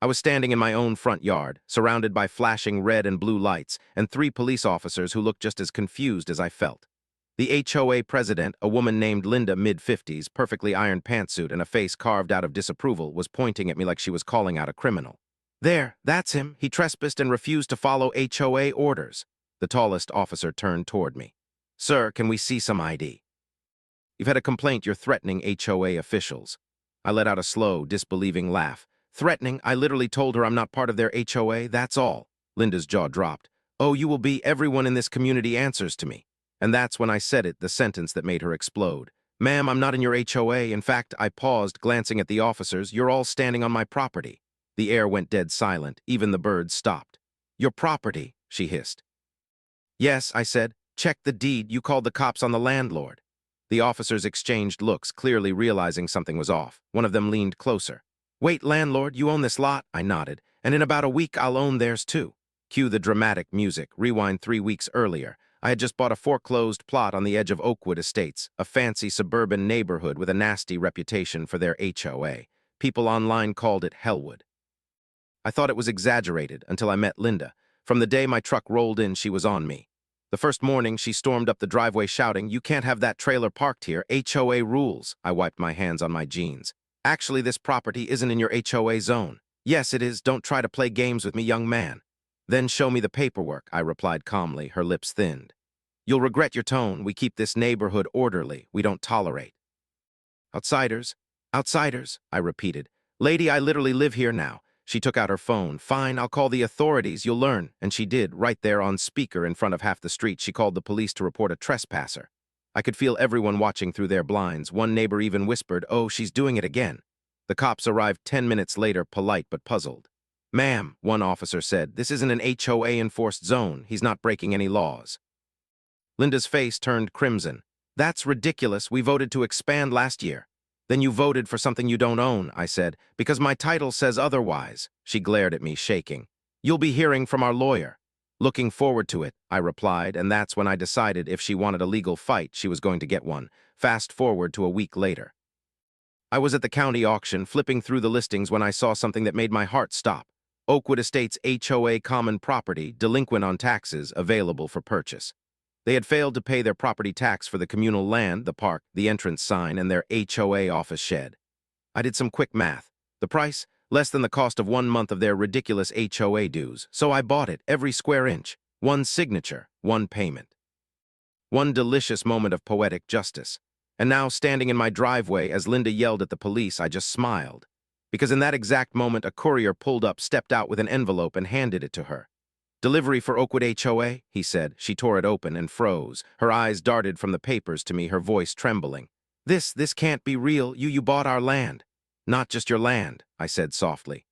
I was standing in my own front yard, surrounded by flashing red and blue lights, and 3 police officers who looked just as confused as I felt. The HOA president, a woman named Linda, mid-50s, perfectly ironed pantsuit and a face carved out of disapproval, was pointing at me like she was calling out a criminal. "There, that's him. He trespassed and refused to follow HOA orders." The tallest officer turned toward me. "Sir, can we see some ID?" "You've had a complaint you're threatening HOA officials." I let out a slow, disbelieving laugh. "Threatening? I literally told her I'm not part of their HOA, that's all." Linda's jaw dropped. "Oh, you will be. Everyone in this community answers to me." And that's when I said it, the sentence that made her explode. "Ma'am, I'm not in your HOA. In fact," I paused, glancing at the officers, "you're all standing on my property." The air went dead silent. Even the birds stopped. "Your property," she hissed. "Yes," I said. "Check the deed. You called the cops on the landlord." The officers exchanged looks, clearly realizing something was off. One of them leaned closer. "Wait, landlord, you own this lot?" I nodded. "And in about a week, I'll own theirs too." Cue the dramatic music. Rewind 3 weeks earlier. I had just bought a foreclosed plot on the edge of Oakwood Estates, a fancy suburban neighborhood with a nasty reputation for their HOA. People online called it Hellwood. I thought it was exaggerated until I met Linda. From the day my truck rolled in, she was on me. The first morning, she stormed up the driveway shouting, "You can't have that trailer parked here. HOA rules." I wiped my hands on my jeans. "Actually, this property isn't in your HOA zone." "Yes, it is. Don't try to play games with me, young man." "Then show me the paperwork," I replied calmly, her lips thinned. "You'll regret your tone. We keep this neighborhood orderly. We don't tolerate outsiders." "Outsiders," I repeated. "Lady, I literally live here now." She took out her phone. "Fine, I'll call the authorities. You'll learn." And she did, right there on speaker in front of half the street. She called the police to report a trespasser. I could feel everyone watching through their blinds. One neighbor even whispered, "Oh, she's doing it again." The cops arrived 10 minutes later, polite but puzzled. "Ma'am," one officer said, "this isn't an HOA-enforced zone. He's not breaking any laws." Linda's face turned crimson. "That's ridiculous. We voted to expand last year." "Then you voted for something you don't own," I said, "because my title says otherwise." She glared at me, shaking. "You'll be hearing from our lawyer." "Looking forward to it," I replied, and that's when I decided if she wanted a legal fight, she was going to get one. Fast forward to a week later. I was at the county auction, flipping through the listings when I saw something that made my heart stop. Oakwood Estates HOA common property, delinquent on taxes, available for purchase. They had failed to pay their property tax for the communal land, the park, the entrance sign, and their HOA office shed. I did some quick math. The price? Less than the cost of 1 month of their ridiculous HOA dues. So I bought it, every square inch. One signature, one payment. One delicious moment of poetic justice. And now, standing in my driveway as Linda yelled at the police, I just smiled. Because in that exact moment, a courier pulled up, stepped out with an envelope, and handed it to her. "Delivery for Oakwood HOA," he said. She tore it open and froze. Her eyes darted from the papers to me, her voice trembling. This can't be real. You bought our land." "Not just your land," I said softly.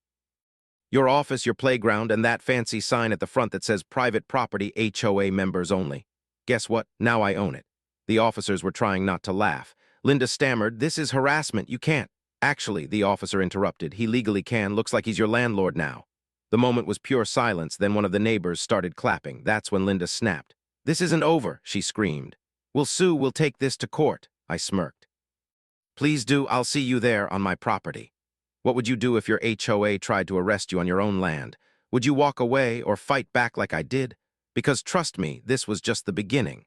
"Your office, your playground, and that fancy sign at the front that says private property, HOA members only. Guess what? Now I own it." The officers were trying not to laugh. Linda stammered, "This is harassment. You can't." "Actually," the officer interrupted, "he legally can. Looks like he's your landlord now." The moment was pure silence, then one of the neighbors started clapping. That's when Linda snapped. "This isn't over," she screamed. "We'll sue, we'll take this to court." I smirked. "Please do, I'll see you there on my property." "What would you do if your HOA tried to arrest you on your own land? Would you walk away or fight back like I did? Because trust me, this was just the beginning."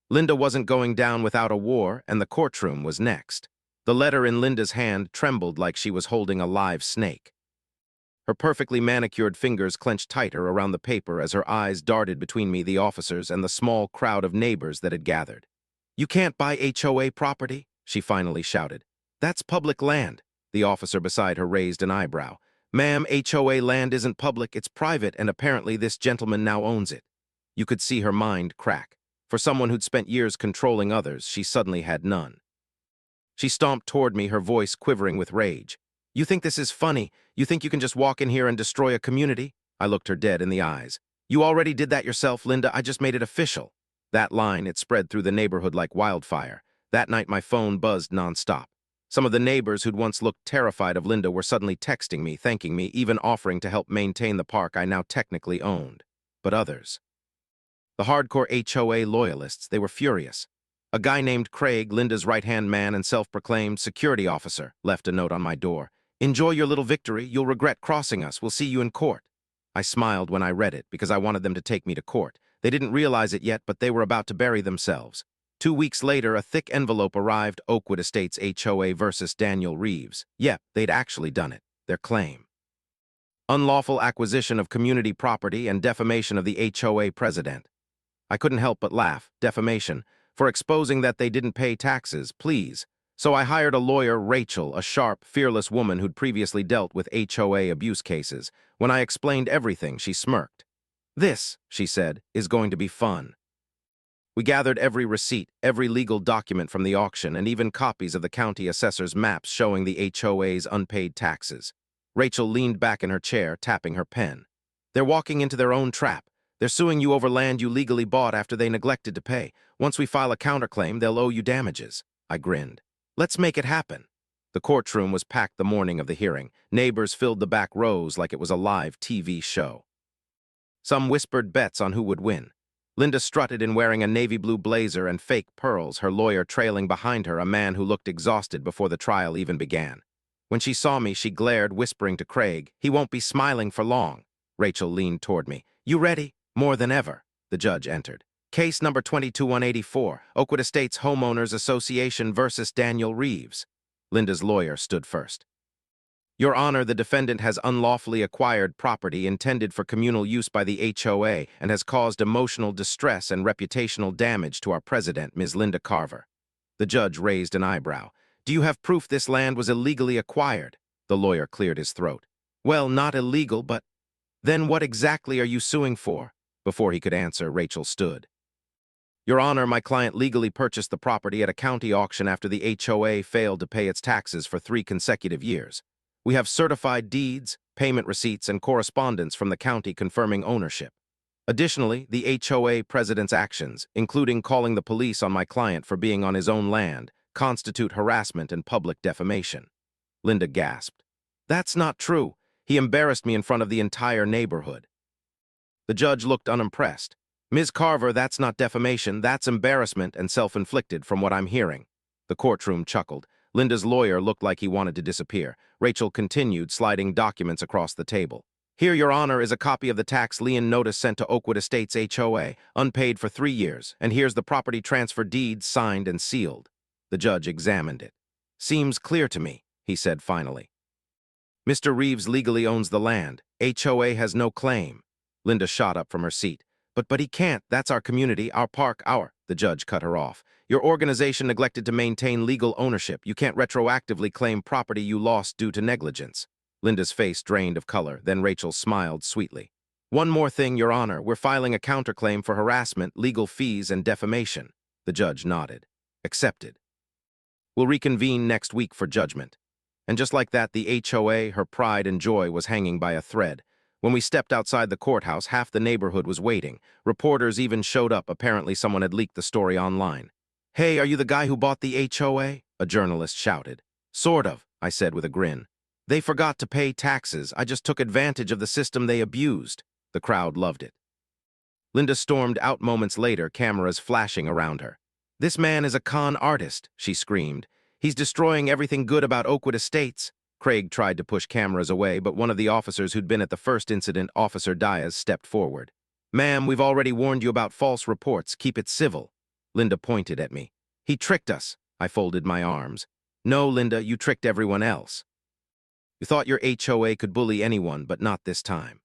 Linda wasn't going down without a war, and the courtroom was next. The letter in Linda's hand trembled like she was holding a live snake. Her perfectly manicured fingers clenched tighter around the paper as her eyes darted between me, the officers, and the small crowd of neighbors that had gathered. "You can't buy HOA property," she finally shouted. "That's public land." The officer beside her raised an eyebrow. "Ma'am, HOA land isn't public, it's private, and apparently this gentleman now owns it." You could see her mind crack. For someone who'd spent years controlling others, she suddenly had none. She stomped toward me, her voice quivering with rage. "You think this is funny? You think you can just walk in here and destroy a community?" I looked her dead in the eyes. "You already did that yourself, Linda. I just made it official." That line, it spread through the neighborhood like wildfire. That night, my phone buzzed nonstop. Some of the neighbors who'd once looked terrified of Linda were suddenly texting me, thanking me, even offering to help maintain the park I now technically owned. But others. The hardcore HOA loyalists, they were furious. A guy named Craig, Linda's right-hand man and self-proclaimed security officer, left a note on my door. Enjoy your little victory. You'll regret crossing us. We'll see you in court. I smiled when I read it because I wanted them to take me to court. They didn't realize it yet, but they were about to bury themselves. 2 weeks later, a thick envelope arrived, Oakwood Estates HOA versus Daniel Reeves. Yep, they'd actually done it. Their claim. Unlawful acquisition of community property and defamation of the HOA president. I couldn't help but laugh. Defamation. For exposing that they didn't pay taxes, please. So I hired a lawyer, Rachel, a sharp, fearless woman who'd previously dealt with HOA abuse cases. When I explained everything, she smirked. This, she said, is going to be fun. We gathered every receipt, every legal document from the auction, and even copies of the county assessor's maps showing the HOA's unpaid taxes. Rachel leaned back in her chair, tapping her pen. They're walking into their own trap. They're suing you over land you legally bought after they neglected to pay. Once we file a counterclaim, they'll owe you damages. I grinned. Let's make it happen. The courtroom was packed the morning of the hearing. Neighbors filled the back rows like it was a live TV show. Some whispered bets on who would win. Linda strutted in wearing a navy blue blazer and fake pearls, her lawyer trailing behind her, a man who looked exhausted before the trial even began. When she saw me, she glared, whispering to Craig, "He won't be smiling for long." Rachel leaned toward me. "You ready?" "More than ever." The judge entered. Case number 22184, Oakwood Estates Homeowners Association versus Daniel Reeves. Linda's lawyer stood first. Your Honor, the defendant has unlawfully acquired property intended for communal use by the HOA and has caused emotional distress and reputational damage to our president, Ms. Linda Carver. The judge raised an eyebrow. "Do you have proof this land was illegally acquired?" The lawyer cleared his throat. "Well, not illegal, but..." "Then what exactly are you suing for?" Before he could answer, Rachel stood. Your Honor, my client legally purchased the property at a county auction after the HOA failed to pay its taxes for 3 consecutive years. We have certified deeds, payment receipts, and correspondence from the county confirming ownership. Additionally, the HOA president's actions, including calling the police on my client for being on his own land, constitute harassment and public defamation. Linda gasped. "That's not true. He embarrassed me in front of the entire neighborhood." The judge looked unimpressed. "Ms. Carver, that's not defamation, that's embarrassment and self-inflicted from what I'm hearing." The courtroom chuckled. Linda's lawyer looked like he wanted to disappear. Rachel continued, sliding documents across the table. "Here, Your Honor, is a copy of the tax lien notice sent to Oakwood Estates HOA, unpaid for 3 years, and here's the property transfer deed signed and sealed." The judge examined it. "Seems clear to me," he said finally. "Mr. Reeves legally owns the land. HOA has no claim." Linda shot up from her seat. But he can't. That's our community, our park, our..." The judge cut her off. "Your organization neglected to maintain legal ownership. You can't retroactively claim property you lost due to negligence." Linda's face drained of color, then Rachel smiled sweetly. "One more thing, Your Honor. We're filing a counterclaim for harassment, legal fees, and defamation." The judge nodded. "Accepted. We'll reconvene next week for judgment." And just like that, the HOA, her pride and joy, was hanging by a thread. When we stepped outside the courthouse, half the neighborhood was waiting. Reporters even showed up. Apparently someone had leaked the story online. "Hey, are you the guy who bought the HOA?" a journalist shouted. "Sort of," I said with a grin. "They forgot to pay taxes. I just took advantage of the system they abused." The crowd loved it. Linda stormed out moments later, cameras flashing around her. "This man is a con artist," she screamed. "He's destroying everything good about Oakwood Estates." Craig tried to push cameras away, but one of the officers who'd been at the first incident, Officer Diaz, stepped forward. "Ma'am, we've already warned you about false reports. Keep it civil." Linda pointed at me. "He tricked us." I folded my arms. "No, Linda, you tricked everyone else. You thought your HOA could bully anyone, but not this time."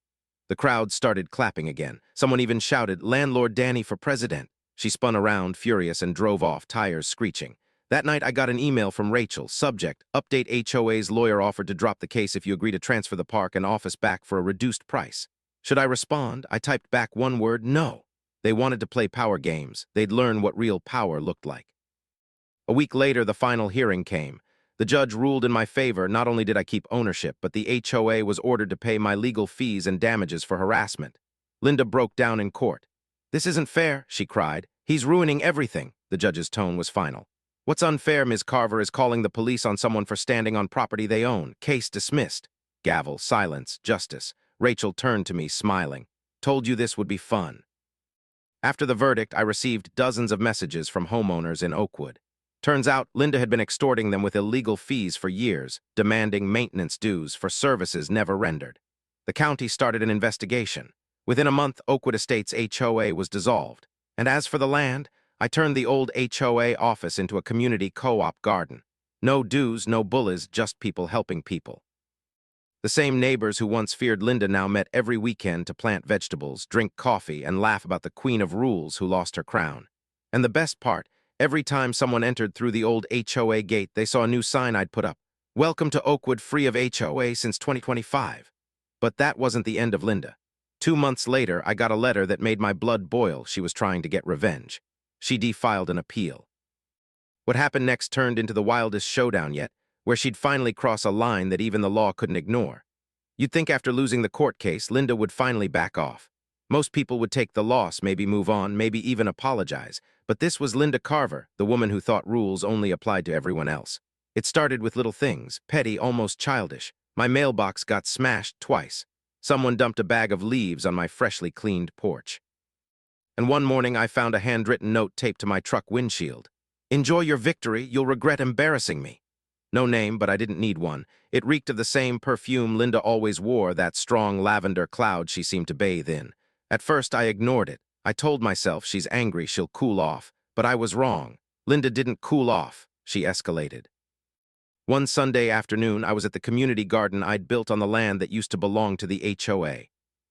The crowd started clapping again. Someone even shouted, "Landlord Danny for president." She spun around, furious, and drove off, tires screeching. That night, I got an email from Rachel. Subject: Update: HOA's lawyer offered to drop the case if you agree to transfer the park and office back for a reduced price. Should I respond? I typed back one word: no. They wanted to play power games. They'd learn what real power looked like. A week later, the final hearing came. The judge ruled in my favor. Not only did I keep ownership, but the HOA was ordered to pay my legal fees and damages for harassment. Linda broke down in court. "This isn't fair," she cried. "He's ruining everything." The judge's tone was final. "What's unfair, Ms. Carver, is calling the police on someone for standing on property they own. Case dismissed." Gavel, silence, justice. Rachel turned to me, smiling. "Told you this would be fun." After the verdict, I received dozens of messages from homeowners in Oakwood. Turns out, Linda had been extorting them with illegal fees for years, demanding maintenance dues for services never rendered. The county started an investigation. Within a month, Oakwood Estates HOA was dissolved. And as for the land, I turned the old HOA office into a community co-op garden. No dues, no bullies, just people helping people. The same neighbors who once feared Linda now met every weekend to plant vegetables, drink coffee, and laugh about the queen of rules who lost her crown. And the best part, every time someone entered through the old HOA gate, they saw a new sign I'd put up. Welcome to Oakwood, free of HOA since 2025. But that wasn't the end of Linda. 2 months later, I got a letter that made my blood boil. She was trying to get revenge. She defiled an appeal. What happened next turned into the wildest showdown yet, where she'd finally cross a line that even the law couldn't ignore. You'd think after losing the court case, Linda would finally back off. Most people would take the loss, maybe move on, maybe even apologize. But this was Linda Carver, the woman who thought rules only applied to everyone else. It started with little things, petty, almost childish. My mailbox got smashed twice. Someone dumped a bag of leaves on my freshly cleaned porch. And one morning I found a handwritten note taped to my truck windshield. Enjoy your victory, you'll regret embarrassing me. No name, but I didn't need one. It reeked of the same perfume Linda always wore, that strong lavender cloud she seemed to bathe in. At first I ignored it. I told myself she's angry, she'll cool off. But I was wrong. Linda didn't cool off. She escalated. One Sunday afternoon, I was at the community garden I'd built on the land that used to belong to the HOA.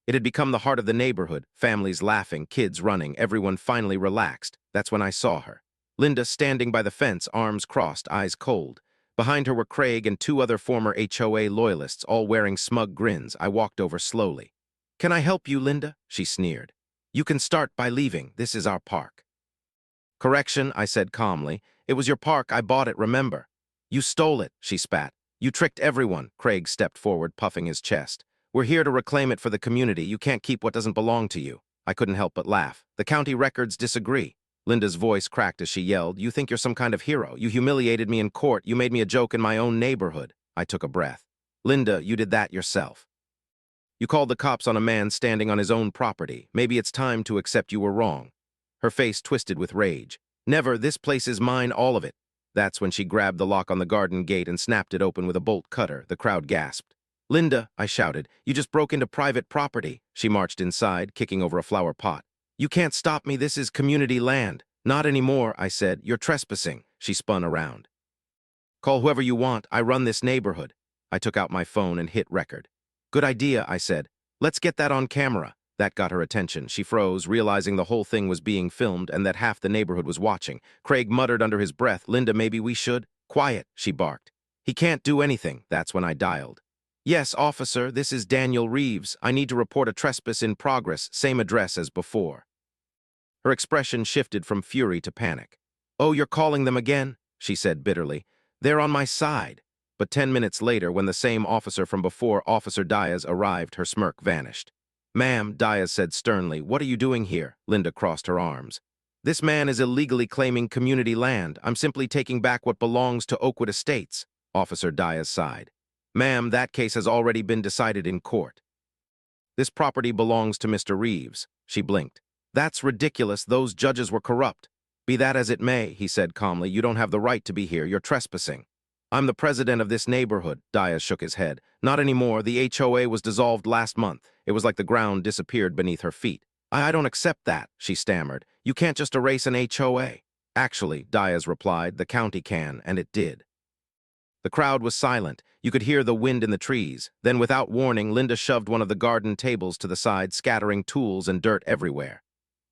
It had become the heart of the neighborhood, families laughing, kids running, everyone finally relaxed. That's when I saw her. Linda standing by the fence, arms crossed, eyes cold. Behind her were Craig and 2 other former HOA loyalists, all wearing smug grins. I walked over slowly. "Can I help you, Linda?" she sneered. "You can start by leaving. This is our park." "Correction," I said calmly. "It was your park. I bought it, remember?" "You stole it," she spat. "You tricked everyone." Craig stepped forward, puffing his chest. "We're here to reclaim it for the community. You can't keep what doesn't belong to you." I couldn't help but laugh. "The county records disagree." Linda's voice cracked as she yelled, "You think you're some kind of hero. You humiliated me in court. You made me a joke in my own neighborhood." I took a breath. "Linda, you did that yourself. You called the cops on a man standing on his own property. Maybe it's time to accept you were wrong." Her face twisted with rage. "Never. This place is mine, all of it." That's when she grabbed the lock on the garden gate and snapped it open with a bolt cutter. The crowd gasped. "Linda," I shouted, "you just broke into private property." She marched inside, kicking over a flower pot. "You can't stop me. This is community land." "Not anymore," I said. "You're trespassing." She spun around. "Call whoever you want. I run this neighborhood." I took out my phone and hit record. "Good idea," I said. "Let's get that on camera." That got her attention. She froze, realizing the whole thing was being filmed and that half the neighborhood was watching. Craig muttered under his breath, "Linda, maybe we should?" "Quiet," she barked. "He can't do anything." That's when I dialed. "Yes, officer, this is Daniel Reeves. I need to report a trespass in progress, same address as before." Her expression shifted from fury to panic. "Oh, you're calling them again?" she said bitterly. "They're on my side." But 10 minutes later, when the same officer from before, Officer Diaz, arrived, her smirk vanished. "Ma'am," Diaz said sternly, "what are you doing here?" Linda crossed her arms. "This man is illegally claiming community land. I'm simply taking back what belongs to Oakwood Estates." Officer Diaz sighed. "Ma'am, that case has already been decided in court. This property belongs to Mr. Reeves." She blinked. "That's ridiculous. Those judges were corrupt." "Be that as it may," he said calmly, "you don't have the right to be here. You're trespassing." "I'm the president of this neighborhood." Diaz shook his head. "Not anymore. The HOA was dissolved last month." It was like the ground disappeared beneath her feet. I don't accept that," she stammered. "You can't just erase an HOA." "Actually," Diaz replied, "the county can," and it did. The crowd was silent. You could hear the wind in the trees. Then, without warning, Linda shoved one of the garden tables to the side, scattering tools and dirt everywhere.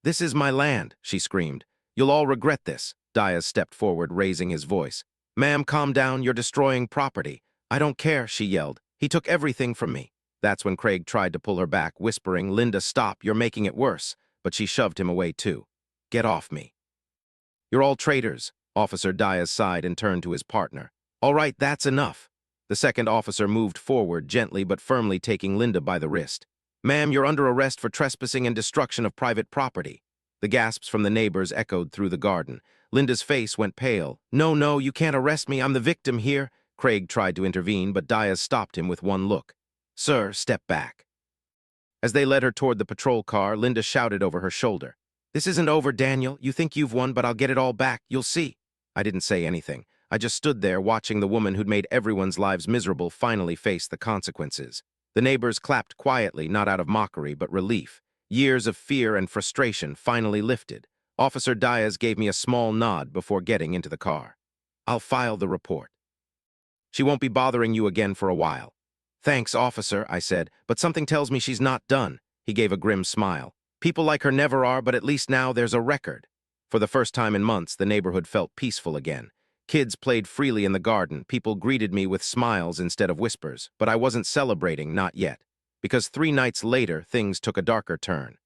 "This is my land," she screamed. "You'll all regret this." Diaz stepped forward, raising his voice. "Ma'am, calm down. You're destroying property." "I don't care," she yelled. "He took everything from me." That's when Craig tried to pull her back, whispering, "Linda, stop. You're making it worse." But she shoved him away, too. "Get off me." "You're all traitors." Officer Diaz sighed and turned to his partner. "All right, that's enough." The second officer moved forward, gently but firmly taking Linda by the wrist. "Ma'am, you're under arrest for trespassing and destruction of private property." The gasps from the neighbors echoed through the garden. Linda's face went pale. "No, no, you can't arrest me. I'm the victim here." Craig tried to intervene, but Diaz stopped him with one look. "Sir, step back." As they led her toward the patrol car, Linda shouted over her shoulder. "This isn't over, Daniel. You think you've won, but I'll get it all back. You'll see." I didn't say anything. I just stood there watching the woman who'd made everyone's lives miserable finally face the consequences. The neighbors clapped quietly, not out of mockery, but relief. Years of fear and frustration finally lifted. Officer Diaz gave me a small nod before getting into the car. I'll file the report. She won't be bothering you again for a while. Thanks, officer, I said, but something tells me she's not done. He gave a grim smile. People like her never are, but at least now there's a record. For the first time in months, the neighborhood felt peaceful again. Kids played freely in the garden. People greeted me with smiles instead of whispers, but I wasn't celebrating, not yet. Because 3 nights later, things took a darker turn.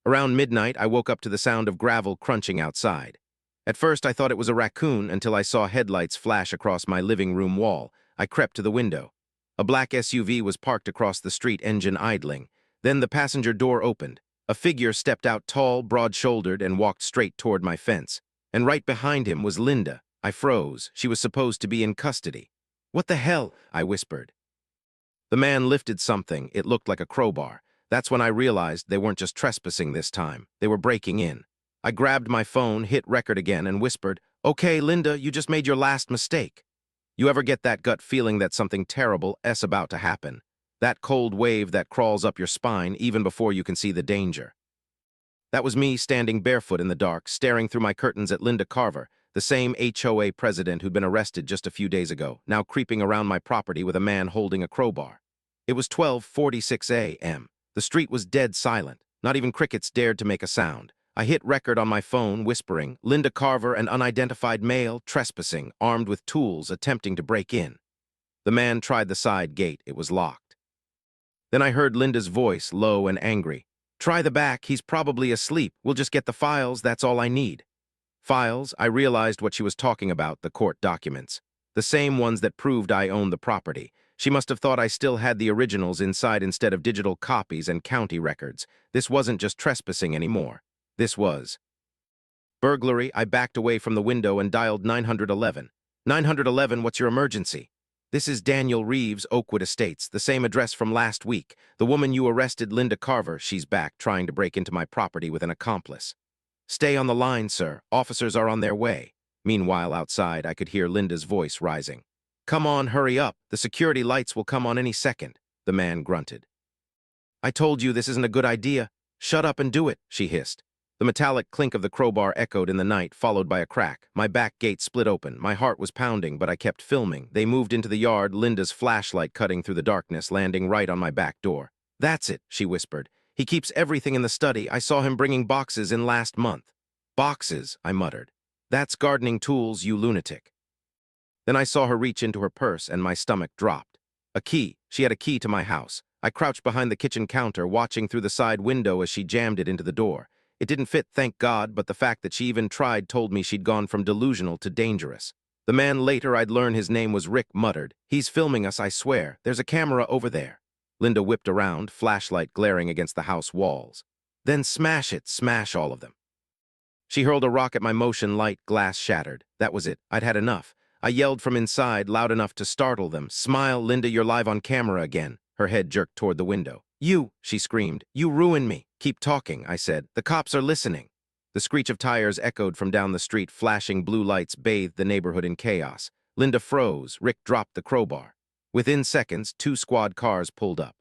Around midnight, I woke up to the sound of gravel crunching outside. At first, I thought it was a raccoon until I saw headlights flash across my living room wall. I crept to the window. A black SUV was parked across the street, engine idling. Then the passenger door opened. A figure stepped out tall, broad-shouldered, and walked straight toward my fence. And right behind him was Linda. I froze. She was supposed to be in custody. "What the hell?" I whispered. The man lifted something. It looked like a crowbar. That's when I realized they weren't just trespassing this time. They were breaking in. I grabbed my phone, hit record again, and whispered, "Okay, Linda, you just made your last mistake." You ever get that gut feeling that something terrible is about to happen? That cold wave that crawls up your spine even before you can see the danger. That was me standing barefoot in the dark, staring through my curtains at Linda Carver, the same HOA president who'd been arrested just a few days ago, now creeping around my property with a man holding a crowbar. It was 12:46 a.m. The street was dead silent. Not even crickets dared to make a sound. I hit record on my phone, whispering, "Linda Carver, an unidentified male, trespassing, armed with tools, attempting to break in." The man tried the side gate. It was locked. Then I heard Linda's voice, low and angry. "Try the back. He's probably asleep. We'll just get the files. That's all I need." Files? I realized what she was talking about, the court documents. The same ones that proved I owned the property. She must have thought I still had the originals inside instead of digital copies and county records. This wasn't just trespassing anymore. This was burglary. I backed away from the window and dialed 911. 911, what's your emergency? This is Daniel Reeves, Oakwood Estates, the same address from last week. The woman you arrested, Linda Carver, she's back, trying to break into my property with an accomplice. Stay on the line, sir. Officers are on their way. Meanwhile, outside, I could hear Linda's voice rising. "Come on, hurry up. The security lights will come on any second," the man grunted. "I told you this isn't a good idea. Shut up and do it," she hissed. The metallic clink of the crowbar echoed in the night, followed by a crack. My back gate split open. My heart was pounding, but I kept filming. They moved into the yard, Linda's flashlight cutting through the darkness, landing right on my back door. "That's it," she whispered. "He keeps everything in the study. I saw him bringing boxes in last month." "Boxes," I muttered. "That's gardening tools, you lunatic." Then I saw her reach into her purse, and my stomach dropped. A key. She had a key to my house. I crouched behind the kitchen counter, watching through the side window as she jammed it into the door. It didn't fit, thank God, but the fact that she even tried told me she'd gone from delusional to dangerous. The man later I'd learn his name was Rick muttered, "He's filming us, I swear. There's a camera over there." Linda whipped around, flashlight glaring against the house walls. "Then smash it, smash all of them." She hurled a rock at my motion light, glass shattered. That was it. I'd had enough. I yelled from inside, loud enough to startle them. "Smile, Linda, you're live on camera again." Her head jerked toward the window. "You," she screamed. "You ruined me." "Keep talking," I said. "The cops are listening." The screech of tires echoed from down the street. Flashing blue lights bathed the neighborhood in chaos. Linda froze. Rick dropped the crowbar. Within seconds, 2 squad cars pulled up.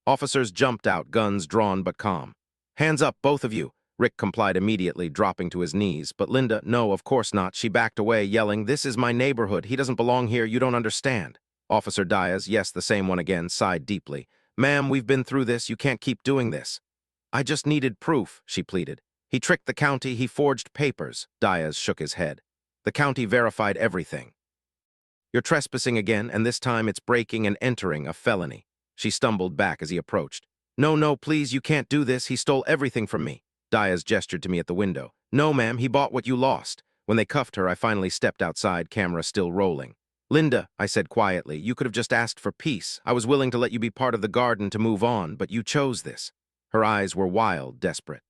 Officers jumped out, guns drawn but calm. "Hands up, both of you." Rick complied immediately, dropping to his knees. But Linda, no, of course not. She backed away, yelling, "This is my neighborhood. He doesn't belong here. You don't understand." Officer Diaz, yes, the same one again, sighed deeply. "Ma'am, we've been through this. You can't keep doing this." "I just needed proof," she pleaded. "He tricked the county. He forged papers." Diaz shook his head. "The county verified everything. You're trespassing again, and this time it's breaking and entering, a felony." She stumbled back as he approached. "No, no, please, you can't do this. He stole everything from me." Diaz gestured to me at the window. "No, ma'am, he bought what you lost." When they cuffed her, I finally stepped outside, camera still rolling. "Linda," I said quietly, "you could have just asked for peace. I was willing to let you be part of the garden to move on, but you chose this." Her eyes were wild, desperate.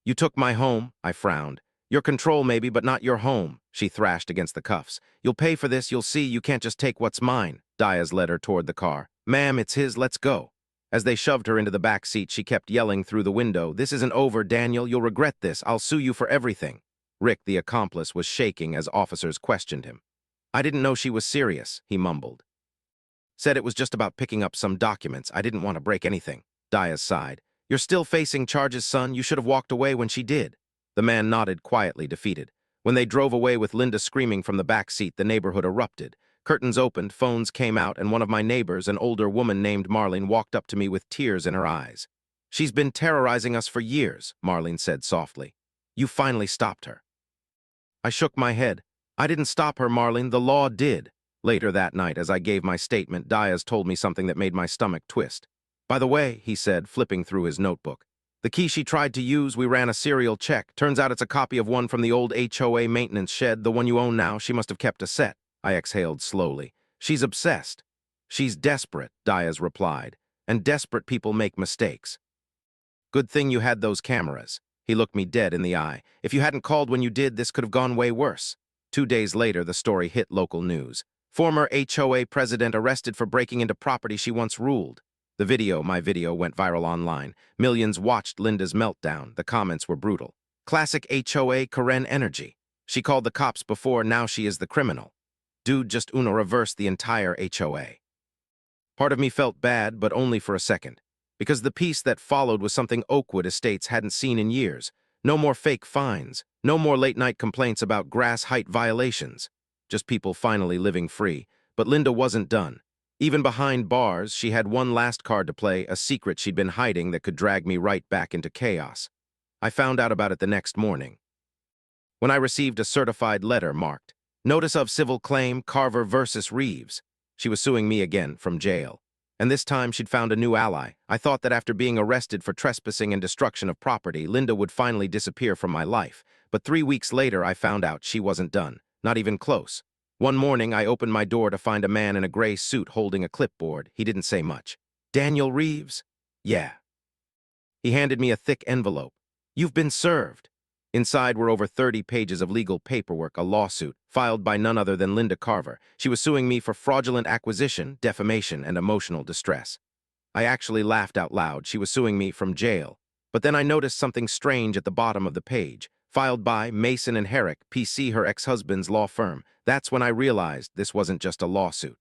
"You took my home," I frowned. "Your control maybe, but not your home," she thrashed against the cuffs. "You'll pay for this, you'll see. You can't just take what's mine." Diaz led her toward the car. "Ma'am, it's his, let's go." As they shoved her into the back seat, she kept yelling through the window, "This isn't over, Daniel. You'll regret this. I'll sue you for everything." Rick, the accomplice, was shaking as officers questioned him. I didn't know she was serious, he mumbled. Said it was just about picking up some documents. I didn't want to break anything. Diaz sighed. You're still facing charges, son. You should have walked away when she did. The man nodded quietly, defeated. When they drove away with Linda screaming from the back seat, the neighborhood erupted. Curtains opened, phones came out, and one of my neighbors, an older woman named Marlene, walked up to me with tears in her eyes. She's been terrorizing us for years, Marlene said softly. You finally stopped her. I shook my head. I didn't stop her, Marlene. The law did. Later that night, as I gave my statement, Diaz told me something that made my stomach twist. By the way, he said, flipping through his notebook, the key she tried to use, we ran a serial check. Turns out it's a copy of one from the old HOA maintenance shed, the one you own now. She must have kept a set. I exhaled slowly. She's obsessed. She's desperate, Diaz replied, and desperate people make mistakes. Good thing you had those cameras. He looked me dead in the eye. If you hadn't called when you did, this could have gone way worse. 2 days later, the story hit local news. Former HOA president arrested for breaking into property she once ruled. My video, went viral online. Millions watched Linda's meltdown. The comments were brutal. Classic HOA Karen energy. She called the cops before, now she is the criminal. Dude just reversed the entire HOA. Part of me felt bad, but only for a second. Because the piece that followed was something Oakwood Estates hadn't seen in years. No more fake fines. No more late-night complaints about grass height violations. Just people finally living free. But Linda wasn't done. Even behind bars, she had one last card to play, a secret she'd been hiding that could drag me right back into chaos. I found out about it the next morning, when I received a certified letter marked, Notice of Civil Claim, Carver versus Reeves. She was suing me again from jail. And this time she'd found a new ally. I thought that after being arrested for trespassing and destruction of property, Linda would finally disappear from my life. But 3 weeks later, I found out she wasn't done. Not even close. One morning, I opened my door to find a man in a gray suit holding a clipboard. He didn't say much. Daniel Reeves? Yeah. He handed me a thick envelope. You've been served. Inside were over 30 pages of legal paperwork, a lawsuit, filed by none other than Linda Carver. She was suing me for fraudulent acquisition, defamation, and emotional distress. I actually laughed out loud. She was suing me from jail. But then I noticed something strange at the bottom of the page. Filed by Mason and Herrick, PC, her ex-husband's law firm. That's when I realized this wasn't just a lawsuit.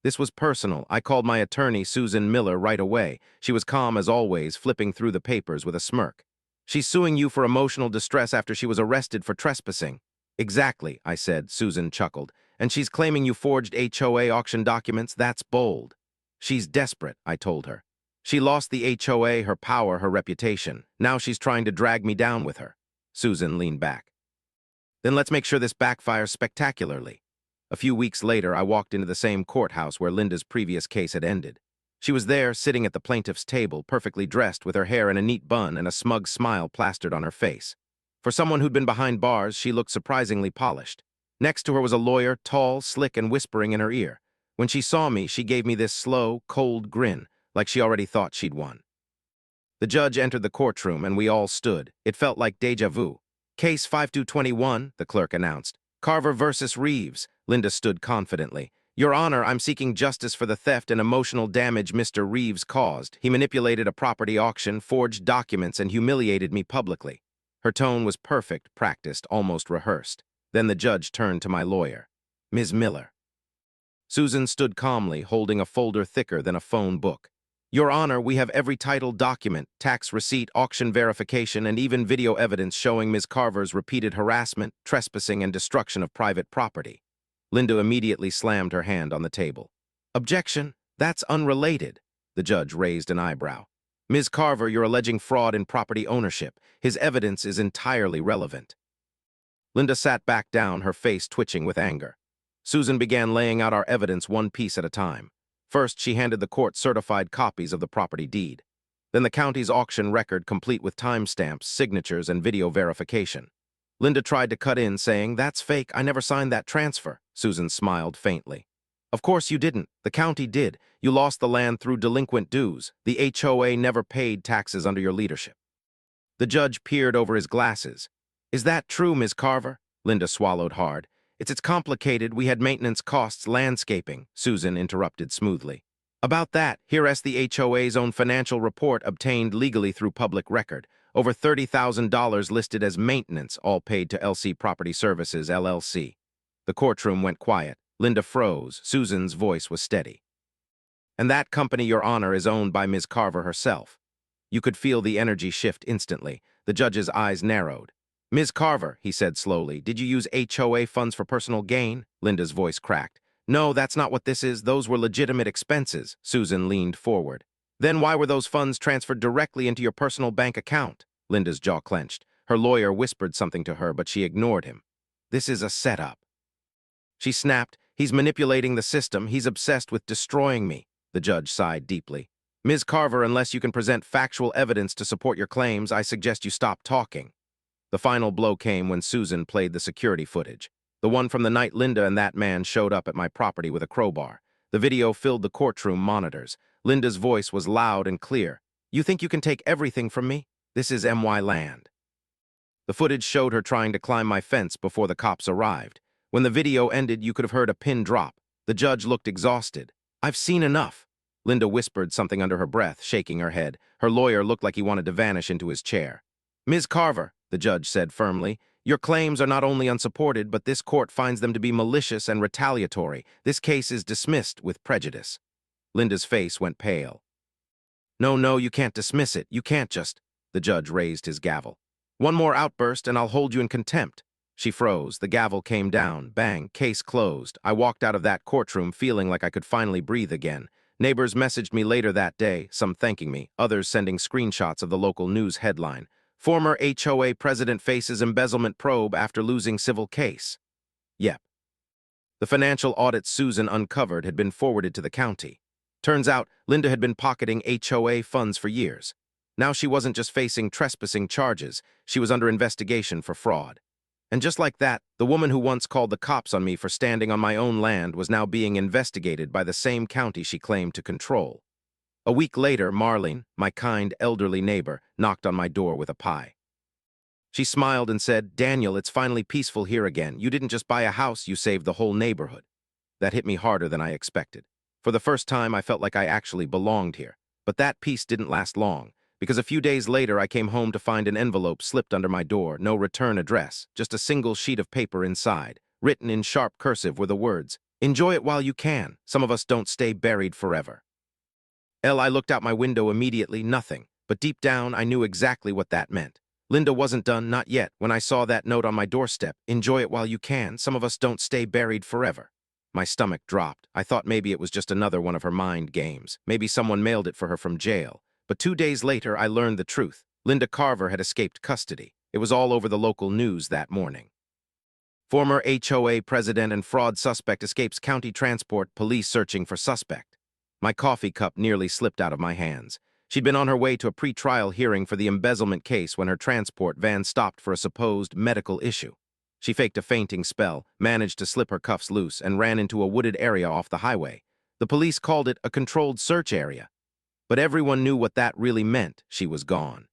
This was personal. I called my attorney, Susan Miller, right away. She was calm as always, flipping through the papers with a smirk. She's suing you for emotional distress after she was arrested for trespassing. Exactly, I said. Susan chuckled. And she's claiming you forged HOA auction documents? That's bold. She's desperate, I told her. She lost the HOA, her power, her reputation. Now she's trying to drag me down with her. Susan leaned back. Then let's make sure this backfires spectacularly. A few weeks later, I walked into the same courthouse where Linda's previous case had ended. She was there, sitting at the plaintiff's table, perfectly dressed, with her hair in a neat bun and a smug smile plastered on her face. For someone who'd been behind bars, she looked surprisingly polished. Next to her was a lawyer, tall, slick, and whispering in her ear. When she saw me, she gave me this slow, cold grin, like she already thought she'd won. The judge entered the courtroom, and we all stood. It felt like déjà vu. Case 5221, the clerk announced. Carver versus Reeves. Linda stood confidently. Your Honor, I'm seeking justice for the theft and emotional damage Mr. Reeves caused. He manipulated a property auction, forged documents, and humiliated me publicly. Her tone was perfect, practiced, almost rehearsed. Then the judge turned to my lawyer. Ms. Miller. Susan stood calmly, holding a folder thicker than a phone book. Your Honor, we have every title document, tax receipt, auction verification, and even video evidence showing Ms. Carver's repeated harassment, trespassing, and destruction of private property. Linda immediately slammed her hand on the table. Objection, that's unrelated. The judge raised an eyebrow. Ms. Carver, you're alleging fraud in property ownership. His evidence is entirely relevant. Linda sat back down, her face twitching with anger. Susan began laying out our evidence one piece at a time. First, she handed the court certified copies of the property deed. Then the county's auction record complete with timestamps, signatures, and video verification. Linda tried to cut in, saying, That's fake, I never signed that transfer. Susan smiled faintly. Of course you didn't. The county did. You lost the land through delinquent dues. The HOA never paid taxes under your leadership. The judge peered over his glasses. Is that true, Ms. Carver? Linda swallowed hard. It's complicated. We had maintenance costs, landscaping, Susan interrupted smoothly. About that, here's the HOA's own financial report obtained legally through public record. Over $30,000 listed as maintenance, all paid to LC Property Services, LLC. The courtroom went quiet. Linda froze. Susan's voice was steady. And that company, Your Honor, is owned by Ms. Carver herself. You could feel the energy shift instantly. The judge's eyes narrowed. Ms. Carver, he said slowly, did you use HOA funds for personal gain? Linda's voice cracked. No, that's not what this is. Those were legitimate expenses. Susan leaned forward. Then why were those funds transferred directly into your personal bank account? Linda's jaw clenched. Her lawyer whispered something to her, but she ignored him. This is a setup. She snapped. He's manipulating the system. He's obsessed with destroying me. The judge sighed deeply. Ms. Carver, unless you can present factual evidence to support your claims, I suggest you stop talking. The final blow came when Susan played the security footage. The one from the night Linda and that man showed up at my property with a crowbar. The video filled the courtroom monitors. Linda's voice was loud and clear. You think you can take everything from me? This is MY land. The footage showed her trying to climb my fence before the cops arrived. When the video ended, you could have heard a pin drop. The judge looked exhausted. I've seen enough. Linda whispered something under her breath, shaking her head. Her lawyer looked like he wanted to vanish into his chair. Ms. Carver, the judge said firmly, your claims are not only unsupported, but this court finds them to be malicious and retaliatory. This case is dismissed with prejudice. Linda's face went pale. No, you can't dismiss it. You can't just... The judge raised his gavel. One more outburst and I'll hold you in contempt. She froze. The gavel came down. Bang. Case closed. I walked out of that courtroom feeling like I could finally breathe again. Neighbors messaged me later that day, some thanking me, others sending screenshots of the local news headline. Former HOA president faces embezzlement probe after losing civil case. Yep. The financial audit Susan uncovered had been forwarded to the county. Turns out, Linda had been pocketing HOA funds for years. Now she wasn't just facing trespassing charges, she was under investigation for fraud. And just like that, the woman who once called the cops on me for standing on my own land was now being investigated by the same county she claimed to control. A week later, Marlene, my kind elderly neighbor, knocked on my door with a pie. She smiled and said, Daniel, it's finally peaceful here again. You didn't just buy a house, you saved the whole neighborhood. That hit me harder than I expected. For the first time, I felt like I actually belonged here. But that peace didn't last long, because a few days later I came home to find an envelope slipped under my door, no return address, just a single sheet of paper inside. Written in sharp cursive were the words, enjoy it while you can. Some of us don't stay buried forever. I looked out my window immediately, nothing. But deep down, I knew exactly what that meant. Linda wasn't done, not yet, when I saw that note on my doorstep. Enjoy it while you can. Some of us don't stay buried forever. My stomach dropped. I thought maybe it was just another one of her mind games. Maybe someone mailed it for her from jail. But 2 days later, I learned the truth. Linda Carver had escaped custody. It was all over the local news that morning. Former HOA president and fraud suspect escapes county transport, police searching for suspect. My coffee cup nearly slipped out of my hands. She'd been on her way to a pre-trial hearing for the embezzlement case when her transport van stopped for a supposed medical issue. She faked a fainting spell, managed to slip her cuffs loose, and ran into a wooded area off the highway. The police called it a controlled search area. But everyone knew what that really meant. She was gone.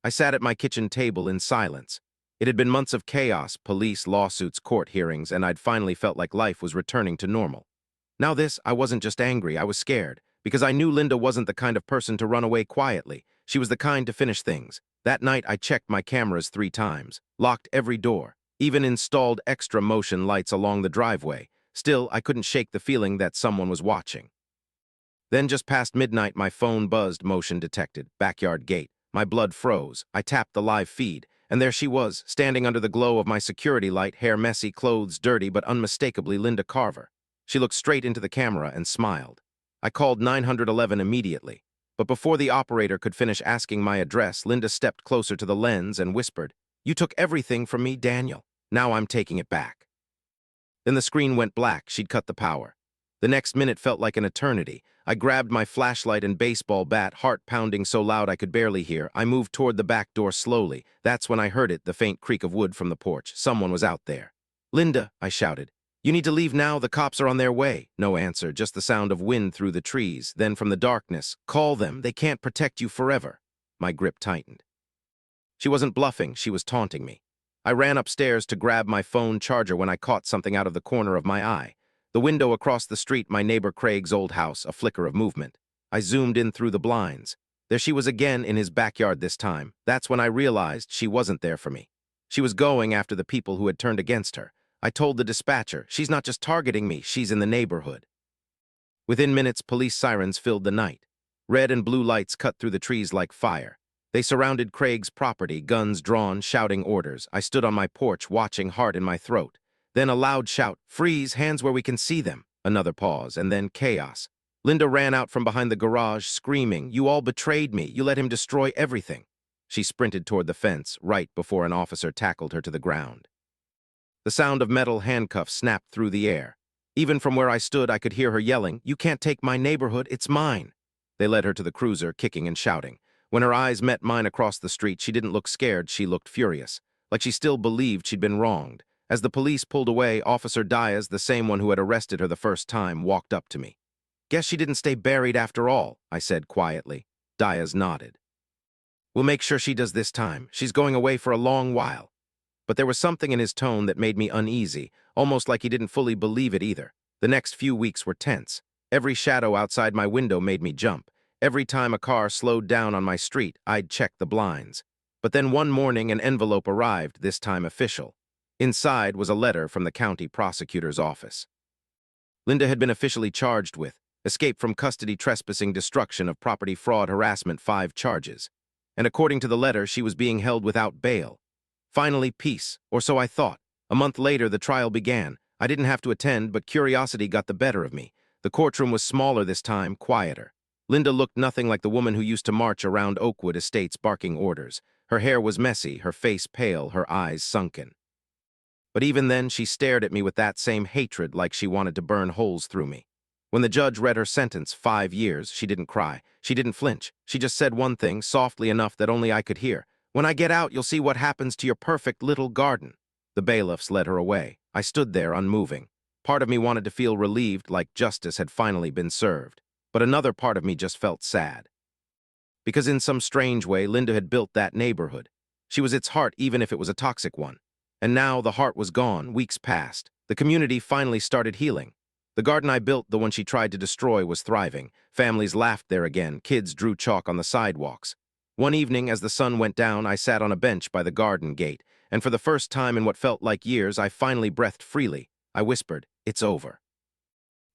I sat at my kitchen table in silence. It had been months of chaos, police, lawsuits, court hearings, and I'd finally felt like life was returning to normal. Now I wasn't just angry, I was scared, because I knew Linda wasn't the kind of person to run away quietly. She was the kind to finish things. That night, I checked my cameras 3 times, locked every door, even installed extra motion lights along the driveway. Still, I couldn't shake the feeling that someone was watching. Then just past midnight, my phone buzzed, motion detected, backyard gate. My blood froze. I tapped the live feed, and there she was, standing under the glow of my security light, hair messy, clothes dirty, but unmistakably Linda Carver. She looked straight into the camera and smiled. I called 911 immediately, but before the operator could finish asking my address, Linda stepped closer to the lens and whispered, You took everything from me, Daniel. Now I'm taking it back. Then the screen went black. She'd cut the power. The next minute felt like an eternity. I grabbed my flashlight and baseball bat, heart pounding so loud I could barely hear. I moved toward the back door slowly. That's when I heard it, the faint creak of wood from the porch. Someone was out there. Linda, I shouted. You need to leave now, the cops are on their way. No answer, just the sound of wind through the trees. Then from the darkness, call them, they can't protect you forever. My grip tightened. She wasn't bluffing, she was taunting me. I ran upstairs to grab my phone charger when I caught something out of the corner of my eye. The window across the street, my neighbor Craig's old house, a flicker of movement. I zoomed in through the blinds. There she was again in his backyard this time. That's when I realized she wasn't there for me. She was going after the people who had turned against her. I told the dispatcher, she's not just targeting me, she's in the neighborhood. Within minutes, police sirens filled the night. Red and blue lights cut through the trees like fire. They surrounded Craig's property, guns drawn, shouting orders. I stood on my porch, watching, heart in my throat. Then a loud shout, "Freeze, hands where we can see them." Another pause, and then chaos. Linda ran out from behind the garage, screaming, "You all betrayed me. You let him destroy everything." She sprinted toward the fence, right before an officer tackled her to the ground. The sound of metal handcuffs snapped through the air. Even from where I stood, I could hear her yelling, "You can't take my neighborhood, it's mine." They led her to the cruiser, kicking and shouting. When her eyes met mine across the street, she didn't look scared, she looked furious, like she still believed she'd been wronged. As the police pulled away, Officer Diaz, the same one who had arrested her the first time, walked up to me. "Guess she didn't stay buried after all," I said quietly. Diaz nodded. "We'll make sure she does this time. She's going away for a long while." But there was something in his tone that made me uneasy, almost like he didn't fully believe it either. The next few weeks were tense. Every shadow outside my window made me jump. Every time a car slowed down on my street, I'd check the blinds. But then one morning an envelope arrived, this time official. Inside was a letter from the county prosecutor's office. Linda had been officially charged with escape from custody, trespassing, destruction of property, fraud, harassment, 5 charges. And according to the letter, she was being held without bail. Finally, peace, or so I thought. A month later, the trial began. I didn't have to attend, but curiosity got the better of me. The courtroom was smaller this time, quieter. Linda looked nothing like the woman who used to march around Oakwood Estates barking orders. Her hair was messy, her face pale, her eyes sunken. But even then, she stared at me with that same hatred, like she wanted to burn holes through me. When the judge read her sentence, 5 years, she didn't cry. She didn't flinch. She just said one thing, softly enough that only I could hear. "When I get out, you'll see what happens to your perfect little garden." The bailiffs led her away. I stood there, unmoving. Part of me wanted to feel relieved, like justice had finally been served. But another part of me just felt sad. Because in some strange way, Linda had built that neighborhood. She was its heart, even if it was a toxic one. And now the heart was gone. Weeks passed. The community finally started healing. The garden I built, the one she tried to destroy, was thriving. Families laughed there again. Kids drew chalk on the sidewalks. One evening, as the sun went down, I sat on a bench by the garden gate, and for the first time in what felt like years, I finally breathed freely. I whispered, "It's over."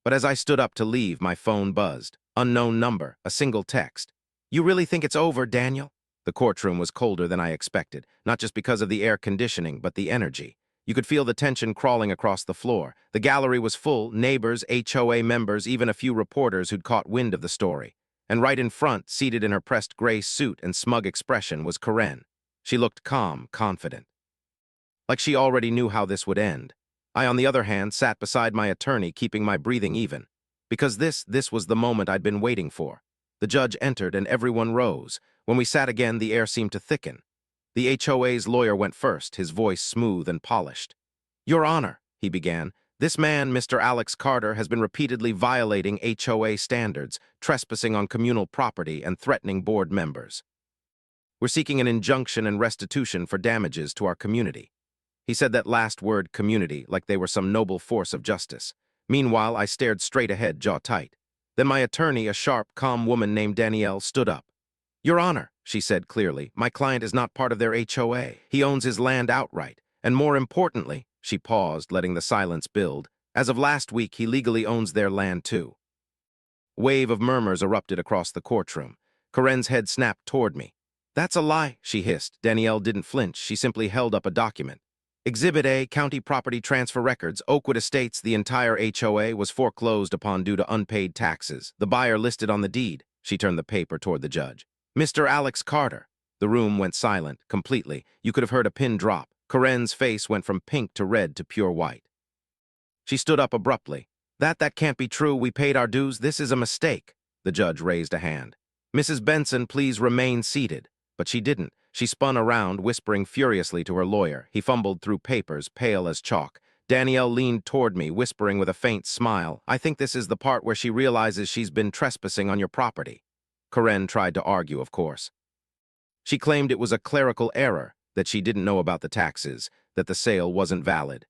But as I stood up to leave, my phone buzzed. Unknown number, a single text. "You really think it's over, Daniel?" The courtroom was colder than I expected, not just because of the air conditioning, but the energy. You could feel the tension crawling across the floor. The gallery was full, neighbors, HOA members, even a few reporters who'd caught wind of the story. And right in front, seated in her pressed gray suit and smug expression, was Karen. She looked calm, confident. Like she already knew how this would end. I, on the other hand, sat beside my attorney, keeping my breathing even. Because this was the moment I'd been waiting for. The judge entered and everyone rose. When we sat again, the air seemed to thicken. The HOA's lawyer went first, his voice smooth and polished. "Your Honor," he began, "this man, Mr. Alex Carter, has been repeatedly violating HOA standards, trespassing on communal property, and threatening board members. We're seeking an injunction and restitution for damages to our community." He said that last word, community, like they were some noble force of justice. Meanwhile, I stared straight ahead, jaw tight. Then my attorney, a sharp, calm woman named Danielle, stood up. "Your Honor," she said clearly, "my client is not part of their HOA. He owns his land outright. And more importantly," she paused, letting the silence build, "as of last week, he legally owns their land too." A wave of murmurs erupted across the courtroom. Karen's head snapped toward me. "That's a lie," she hissed. Danielle didn't flinch. She simply held up a document. "Exhibit A, County Property Transfer Records, Oakwood Estates. The entire HOA was foreclosed upon due to unpaid taxes. The buyer listed on the deed." She turned the paper toward the judge. "Mr. Alex Carter." The room went silent, completely. You could have heard a pin drop. Karen's face went from pink to red to pure white. She stood up abruptly. That can't be true. We paid our dues. This is a mistake." The judge raised a hand. "Mrs. Benson, please remain seated." But she didn't. She spun around, whispering furiously to her lawyer. He fumbled through papers, pale as chalk. Danielle leaned toward me, whispering with a faint smile, "I think this is the part where she realizes she's been trespassing on your property." Karen tried to argue, of course. She claimed it was a clerical error, that she didn't know about the taxes, that the sale wasn't valid.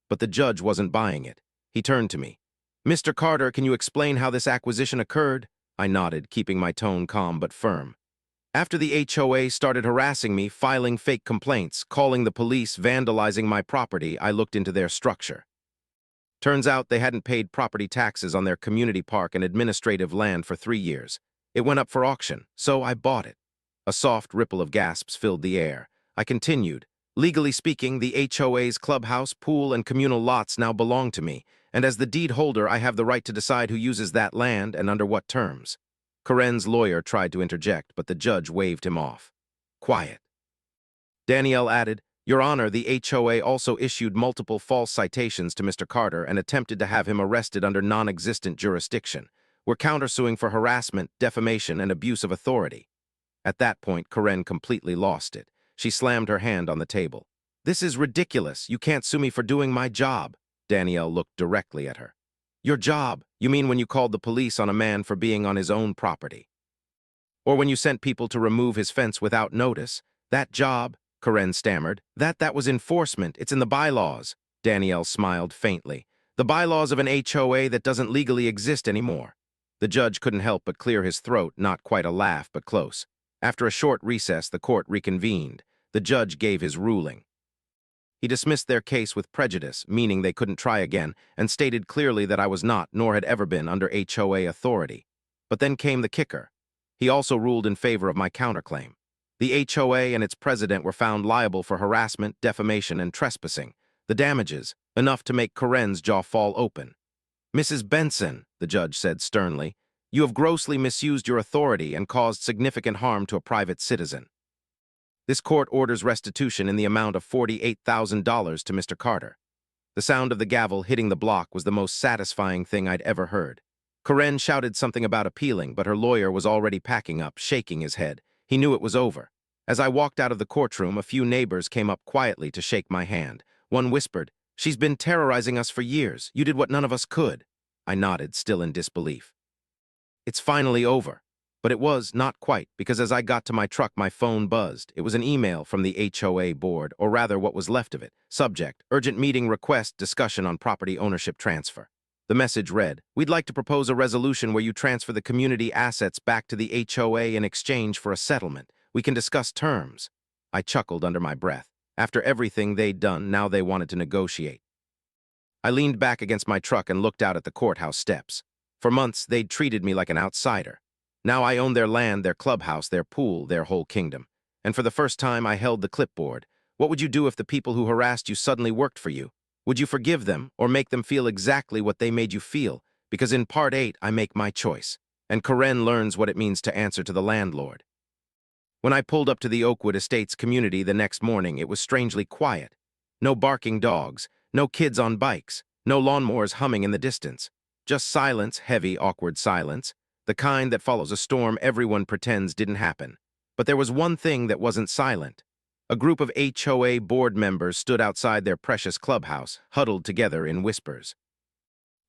But the judge wasn't buying it. He turned to me. "Mr. Carter, can you explain how this acquisition occurred?" I nodded, keeping my tone calm but firm. After the HOA started harassing me, filing fake complaints, calling the police, vandalizing my property, I looked into their structure. Turns out they hadn't paid property taxes on their community park and administrative land for 3 years. It went up for auction, so I bought it. A soft ripple of gasps filled the air. I continued. Legally speaking, the HOA's clubhouse, pool, and communal lots now belong to me, and as the deed holder, I have the right to decide who uses that land and under what terms. Karen's lawyer tried to interject, but the judge waved him off. Quiet. Danielle added, Your Honor, the HOA also issued multiple false citations to Mr. Carter and attempted to have him arrested under non-existent jurisdiction. We're countersuing for harassment, defamation, and abuse of authority. At that point, Karen completely lost it. She slammed her hand on the table. This is ridiculous. You can't sue me for doing my job. Danielle looked directly at her. Your job? You mean when you called the police on a man for being on his own property? Or when you sent people to remove his fence without notice? That job? Karen stammered. That was enforcement. It's in the bylaws. Danielle smiled faintly. The bylaws of an HOA that doesn't legally exist anymore. The judge couldn't help but clear his throat, not quite a laugh, but close. After a short recess, the court reconvened. The judge gave his ruling. He dismissed their case with prejudice, meaning they couldn't try again, and stated clearly that I was not, nor had ever been, under HOA authority. But then came the kicker. He also ruled in favor of my counterclaim. The HOA and its president were found liable for harassment, defamation, and trespassing. The damages, enough to make Karen's jaw fall open. Mrs. Benson, the judge said sternly, you have grossly misused your authority and caused significant harm to a private citizen. This court orders restitution in the amount of $48,000 to Mr. Carter. The sound of the gavel hitting the block was the most satisfying thing I'd ever heard. Karen shouted something about appealing, but her lawyer was already packing up, shaking his head. He knew it was over. As I walked out of the courtroom, a few neighbors came up quietly to shake my hand. One whispered, She's been terrorizing us for years. You did what none of us could. I nodded, still in disbelief. It's finally over. But it was not quite, because as I got to my truck, my phone buzzed. It was an email from the HOA board, or rather what was left of it. Subject, urgent meeting request, discussion on property ownership transfer. The message read, We'd like to propose a resolution where you transfer the community assets back to the HOA in exchange for a settlement. We can discuss terms. I chuckled under my breath. After everything they'd done, now they wanted to negotiate. I leaned back against my truck and looked out at the courthouse steps. For months, they'd treated me like an outsider. Now I owned their land, their clubhouse, their pool, their whole kingdom. And for the first time, I held the clipboard. What would you do if the people who harassed you suddenly worked for you? Would you forgive them or make them feel exactly what they made you feel? Because in Part 8, I make my choice. And Karen learns what it means to answer to the landlord. When I pulled up to the Oakwood Estates community the next morning, it was strangely quiet. No barking dogs, no kids on bikes, no lawnmowers humming in the distance. Just silence, heavy, awkward silence. The kind that follows a storm everyone pretends didn't happen. But there was one thing that wasn't silent. A group of HOA board members stood outside their precious clubhouse, huddled together in whispers.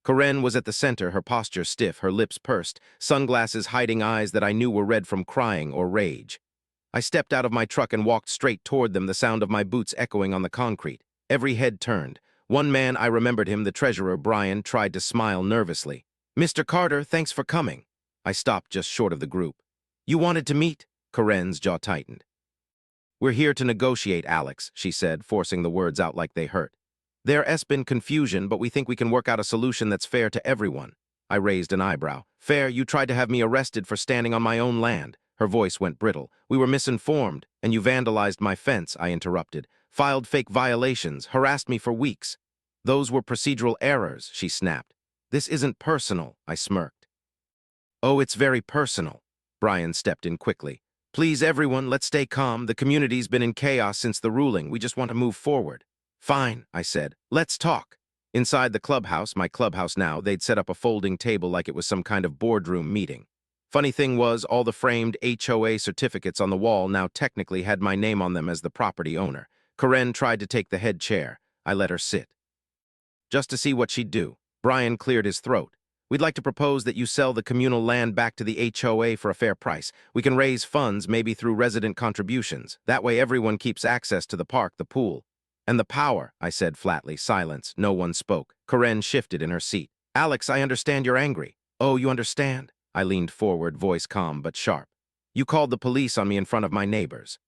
Karen was at the center, her posture stiff, her lips pursed, sunglasses hiding eyes that I knew were red from crying or rage. I stepped out of my truck and walked straight toward them, the sound of my boots echoing on the concrete. Every head turned. One man, I remembered him, the treasurer, Brian, tried to smile nervously. Mr. Carter, thanks for coming. I stopped just short of the group. You wanted to meet? Karen's jaw tightened. We're here to negotiate, Alex, she said, forcing the words out like they hurt. There's been confusion, but we think we can work out a solution that's fair to everyone. I raised an eyebrow. Fair? You tried to have me arrested for standing on my own land. Her voice went brittle. We were misinformed, and you vandalized my fence, I interrupted. Filed fake violations, harassed me for weeks. Those were procedural errors, she snapped. This isn't personal, I smirked. Oh, it's very personal. Brian stepped in quickly. Please, everyone, let's stay calm. The community's been in chaos since the ruling. We just want to move forward. Fine, I said. Let's talk. Inside the clubhouse, my clubhouse now, they'd set up a folding table like it was some kind of boardroom meeting. Funny thing was, all the framed HOA certificates on the wall now technically had my name on them as the property owner. Karen tried to take the head chair. I let her sit. Just to see what she'd do. Brian cleared his throat. We'd like to propose that you sell the communal land back to the HOA for a fair price. We can raise funds, maybe through resident contributions. That way everyone keeps access to the park, the pool. And the power, I said flatly. Silence. No one spoke. Karen shifted in her seat. Alex, I understand you're angry. Oh, you understand? I leaned forward, voice calm but sharp. You called the police on me in front of my neighbors.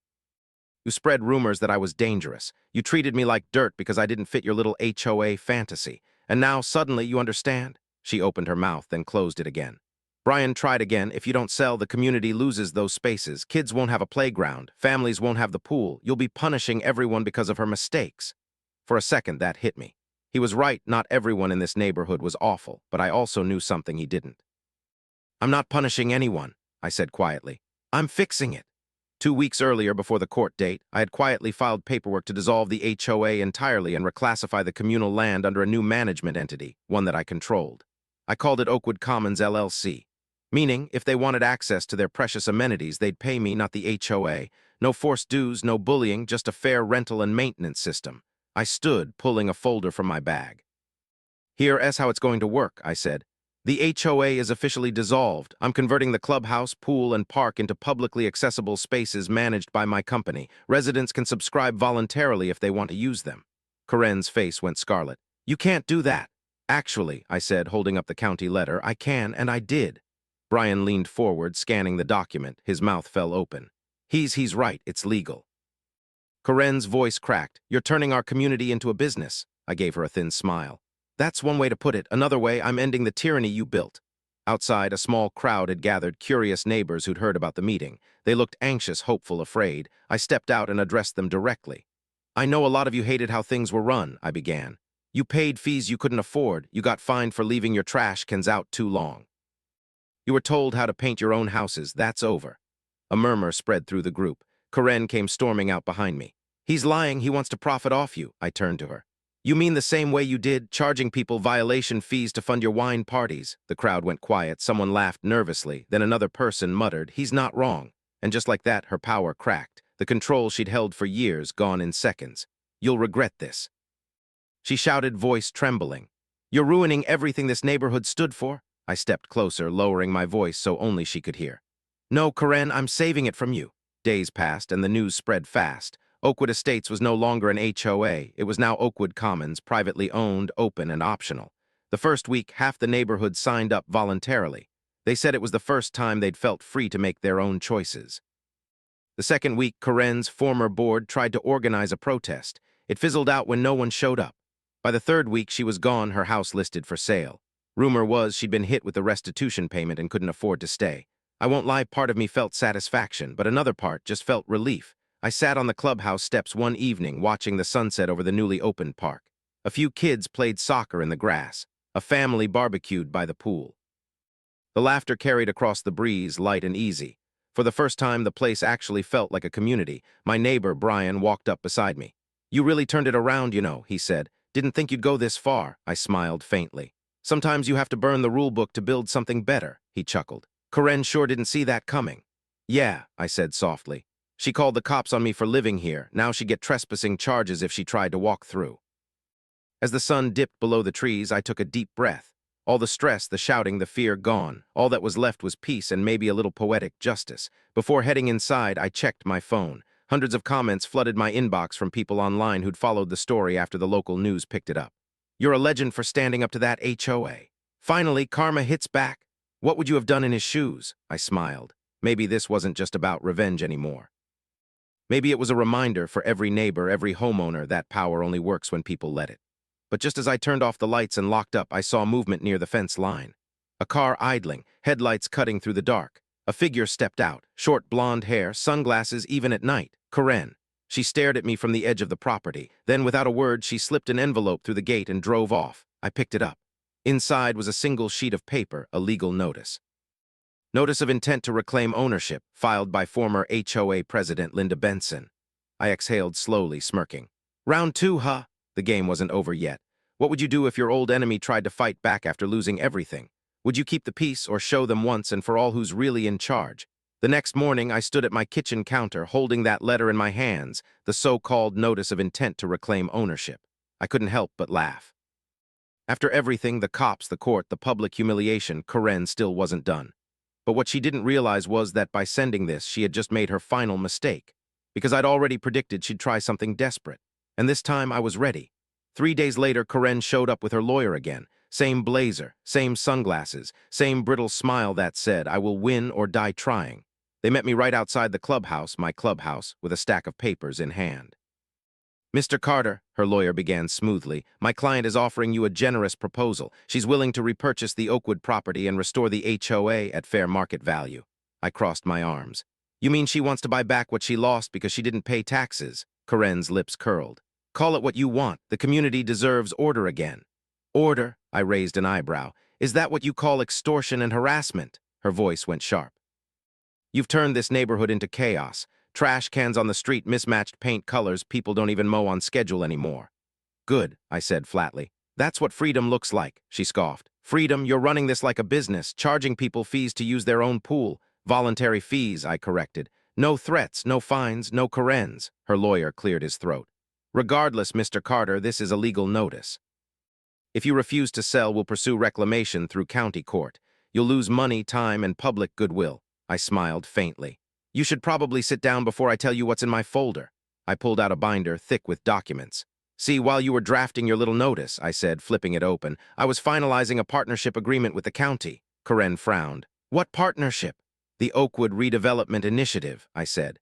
You spread rumors that I was dangerous. You treated me like dirt because I didn't fit your little HOA fantasy. And now, suddenly, you understand? She opened her mouth, then closed it again. Brian tried again. If you don't sell, the community loses those spaces. Kids won't have a playground. Families won't have the pool. You'll be punishing everyone because of her mistakes. For a second, that hit me. He was right, not everyone in this neighborhood was awful, but I also knew something he didn't. I'm not punishing anyone, I said quietly. I'm fixing it. 2 weeks earlier, before the court date, I had quietly filed paperwork to dissolve the HOA entirely and reclassify the communal land under a new management entity, one that I controlled. I called it Oakwood Commons LLC, meaning if they wanted access to their precious amenities, they'd pay me, not the HOA. No forced dues, no bullying, just a fair rental and maintenance system. I stood, pulling a folder from my bag. Here's how it's going to work, I said. The HOA is officially dissolved. I'm converting the clubhouse, pool, and park into publicly accessible spaces managed by my company. Residents can subscribe voluntarily if they want to use them. Corinne's face went scarlet. You can't do that. Actually, I said, holding up the county letter, I can, and I did. Brian leaned forward, scanning the document. His mouth fell open. He's right, it's legal. Corinne's voice cracked. You're turning our community into a business. I gave her a thin smile. That's one way to put it. Another way, I'm ending the tyranny you built. Outside, a small crowd had gathered, curious neighbors who'd heard about the meeting. They looked anxious, hopeful, afraid. I stepped out and addressed them directly. I know a lot of you hated how things were run, I began. You paid fees you couldn't afford. You got fined for leaving your trash cans out too long. You were told how to paint your own houses. That's over. A murmur spread through the group. Corinne came storming out behind me. He's lying. He wants to profit off you. I turned to her. You mean the same way you did, charging people violation fees to fund your wine parties? The crowd went quiet. Someone laughed nervously. Then another person muttered, he's not wrong. And just like that, her power cracked. The control she'd held for years gone in seconds. You'll regret this. She shouted, voice trembling. You're ruining everything this neighborhood stood for? I stepped closer, lowering my voice so only she could hear. No, Corinne, I'm saving it from you. Days passed, and the news spread fast. Oakwood Estates was no longer an HOA. It was now Oakwood Commons, privately owned, open, and optional. The first week, half the neighborhood signed up voluntarily. They said it was the first time they'd felt free to make their own choices. The second week, Corinne's former board tried to organize a protest. It fizzled out when no one showed up. By the third week, she was gone, her house listed for sale. Rumor was she'd been hit with a restitution payment and couldn't afford to stay. I won't lie, part of me felt satisfaction, but another part just felt relief. I sat on the clubhouse steps one evening watching the sunset over the newly opened park. A few kids played soccer in the grass. A family barbecued by the pool. The laughter carried across the breeze, light and easy. For the first time, the place actually felt like a community. My neighbor, Brian, walked up beside me. You really turned it around, you know, he said. Didn't think you'd go this far. I smiled faintly. Sometimes you have to burn the rule book to build something better, he chuckled. Corinne sure didn't see that coming. Yeah, I said softly. She called the cops on me for living here. Now she'd get trespassing charges if she tried to walk through. As the sun dipped below the trees, I took a deep breath. All the stress, the shouting, the fear gone. All that was left was peace and maybe a little poetic justice. Before heading inside, I checked my phone. Hundreds of comments flooded my inbox from people online who'd followed the story after the local news picked it up. You're a legend for standing up to that HOA. Finally, karma hits back. What would you have done in his shoes? I smiled. Maybe this wasn't just about revenge anymore. Maybe it was a reminder for every neighbor, every homeowner, that power only works when people let it. But just as I turned off the lights and locked up, I saw movement near the fence line. A car idling, headlights cutting through the dark. A figure stepped out, short blonde hair, sunglasses even at night. Corinne. She stared at me from the edge of the property. Then, without a word, she slipped an envelope through the gate and drove off. I picked it up. Inside was a single sheet of paper, a legal notice. Notice of intent to reclaim ownership, filed by former HOA president Linda Benson. I exhaled slowly, smirking. Round two, huh? The game wasn't over yet. What would you do if your old enemy tried to fight back after losing everything? Would you keep the peace or show them once and for all who's really in charge? The next morning, I stood at my kitchen counter holding that letter in my hands, the so-called notice of intent to reclaim ownership. I couldn't help but laugh. After everything, the cops, the court, the public humiliation, Corinne still wasn't done. But what she didn't realize was that by sending this, she had just made her final mistake. Because I'd already predicted she'd try something desperate. And this time, I was ready. 3 days later, Corinne showed up with her lawyer again. Same blazer, same sunglasses, same brittle smile that said, I will win or die trying. They met me right outside the clubhouse, my clubhouse, with a stack of papers in hand. Mr. Carter, her lawyer began smoothly, my client is offering you a generous proposal. She's willing to repurchase the Oakwood property and restore the HOA at fair market value. I crossed my arms. You mean she wants to buy back what she lost because she didn't pay taxes? Corinne's lips curled. Call it what you want. The community deserves order again. Order? I raised an eyebrow. Is that what you call extortion and harassment? Her voice went sharp. You've turned this neighborhood into chaos. Trash cans on the street, mismatched paint colors, people don't even mow on schedule anymore. Good, I said flatly. That's what freedom looks like, she scoffed. Freedom, you're running this like a business, charging people fees to use their own pool. Voluntary fees, I corrected. No threats, no fines, no Karens. Her lawyer cleared his throat. Regardless, Mr. Carter, this is a legal notice. If you refuse to sell, we'll pursue reclamation through county court. You'll lose money, time, and public goodwill. I smiled faintly. You should probably sit down before I tell you what's in my folder. I pulled out a binder thick with documents. See, while you were drafting your little notice, I said, flipping it open, I was finalizing a partnership agreement with the county. Corinne frowned. What partnership? The Oakwood Redevelopment Initiative, I said.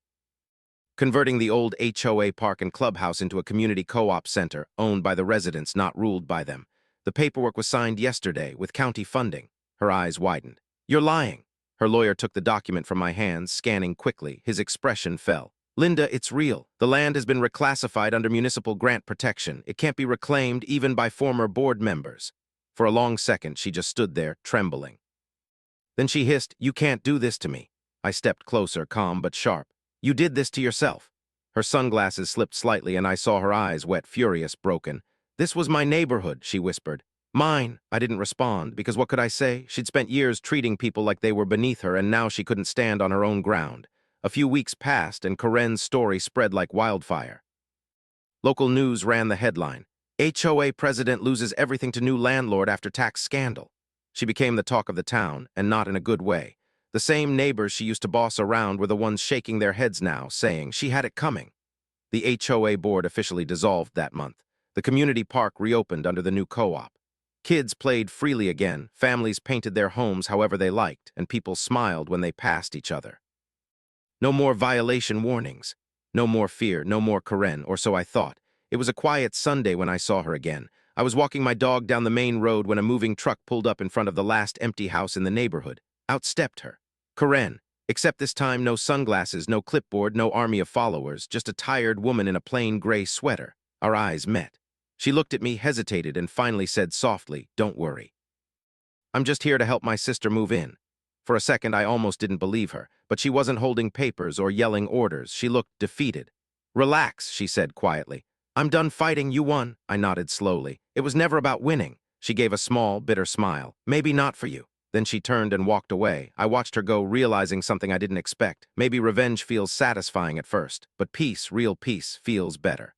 Converting the old HOA park and clubhouse into a community co-op center owned by the residents, not ruled by them. The paperwork was signed yesterday with county funding. Her eyes widened. You're lying. Her lawyer took the document from my hands, scanning quickly. His expression fell. Linda, it's real. The land has been reclassified under municipal grant protection. It can't be reclaimed even by former board members. For a long second, she just stood there, trembling. Then she hissed, You can't do this to me. I stepped closer, calm but sharp. You did this to yourself. Her sunglasses slipped slightly and I saw her eyes wet, furious, broken. This was my neighborhood, she whispered. Mine. I didn't respond, because what could I say? She'd spent years treating people like they were beneath her, and now she couldn't stand on her own ground. A few weeks passed, and Corinne's story spread like wildfire. Local news ran the headline. HOA president loses everything to new landlord after tax scandal. She became the talk of the town, and not in a good way. The same neighbors she used to boss around were the ones shaking their heads now, saying she had it coming. The HOA board officially dissolved that month. The community park reopened under the new co-op. Kids played freely again, families painted their homes however they liked, and people smiled when they passed each other. No more violation warnings. No more fear, no more Corinne, or so I thought. It was a quiet Sunday when I saw her again. I was walking my dog down the main road when a moving truck pulled up in front of the last empty house in the neighborhood. Outstepped her. Corinne, except this time no sunglasses, no clipboard, no army of followers, just a tired woman in a plain gray sweater. Our eyes met. She looked at me, hesitated, and finally said softly, Don't worry. I'm just here to help my sister move in. For a second, I almost didn't believe her, but she wasn't holding papers or yelling orders. She looked defeated. Relax, she said quietly. I'm done fighting, you won. I nodded slowly. It was never about winning. She gave a small, bitter smile. Maybe not for you. Then she turned and walked away. I watched her go, realizing something I didn't expect. Maybe revenge feels satisfying at first, but peace, real peace, feels better.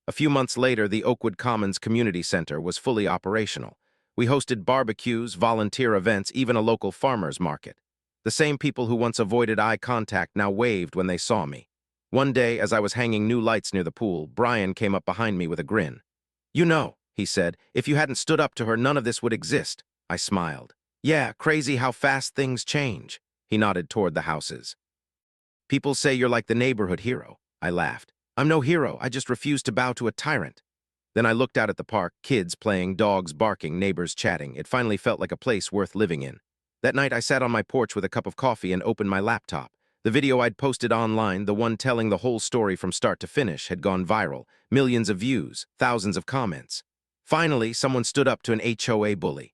A few months later, the Oakwood Commons Community Center was fully operational. We hosted barbecues, volunteer events, even a local farmer's market. The same people who once avoided eye contact now waved when they saw me. One day, as I was hanging new lights near the pool, Brian came up behind me with a grin. You know, he said, if you hadn't stood up to her, none of this would exist. I smiled. Yeah, crazy how fast things change. He nodded toward the houses. People say you're like the neighborhood hero. I laughed. I'm no hero, I just refuse to bow to a tyrant. Then I looked out at the park, kids playing, dogs barking, neighbors chatting. It finally felt like a place worth living in. That night I sat on my porch with a cup of coffee and opened my laptop. The video I'd posted online, the one telling the whole story from start to finish, had gone viral. Millions of views, thousands of comments. Finally, someone stood up to an HOA bully.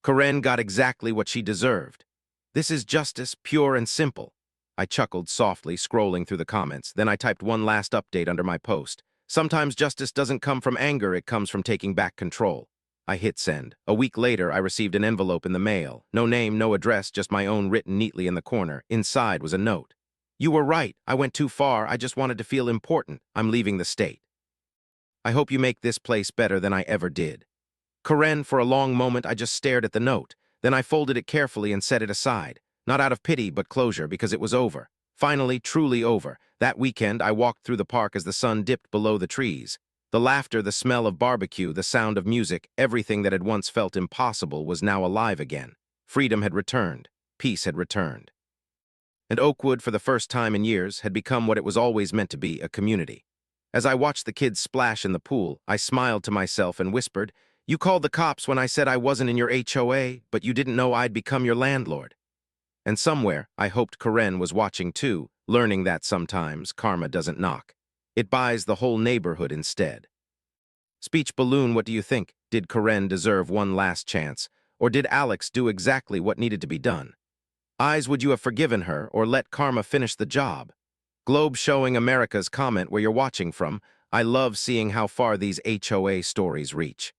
Corinne got exactly what she deserved. This is justice, pure and simple. I chuckled softly, scrolling through the comments. Then I typed one last update under my post. Sometimes justice doesn't come from anger, it comes from taking back control. I hit send. A week later, I received an envelope in the mail. No name, no address, just my own written neatly in the corner. Inside was a note. You were right. I went too far. I just wanted to feel important. I'm leaving the state. I hope you make this place better than I ever did. Corinne, for a long moment, I just stared at the note. Then I folded it carefully and set it aside. Not out of pity, but closure, because it was over. Finally, truly over. That weekend, I walked through the park as the sun dipped below the trees. The laughter, the smell of barbecue, the sound of music, everything that had once felt impossible was now alive again. Freedom had returned. Peace had returned. and Oakwood, for the first time in years, had become what it was always meant to be, a community. As I watched the kids splash in the pool, I smiled to myself and whispered, "You called the cops when I said I wasn't in your HOA, but you didn't know I'd become your landlord." And somewhere, I hoped Karen was watching too, learning that sometimes karma doesn't knock. It buys the whole neighborhood instead. Speech balloon, what do you think? Did Karen deserve one last chance? Or did Alex do exactly what needed to be done? Eyes, would you have forgiven her or let karma finish the job? Globe showing America's comment where you're watching from. I love seeing how far these HOA stories reach.